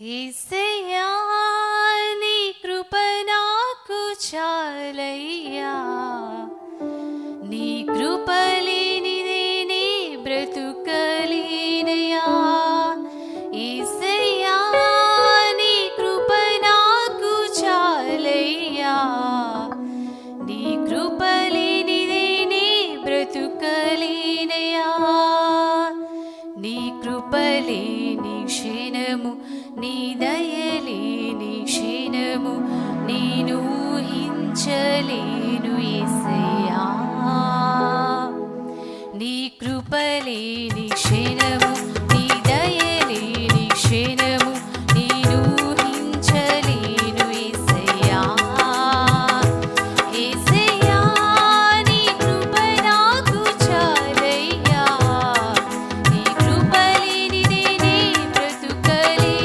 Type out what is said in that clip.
యేసయ్యా నీ కృప నాకు చాలయ్యా, నీ కృప లేనిదే నే బ్రతుకలేనయ్యా. యేసయ్యా నీ కృప నాకు చాలయ్యా, నీ కృప లేనిదే నే బ్రతుకలేనయ్యా. నీ కృప లేని క్షణము, నీ దయలేని క్షణము నేను ఊహించలేను యేసయ్యా. నీ కృప లేని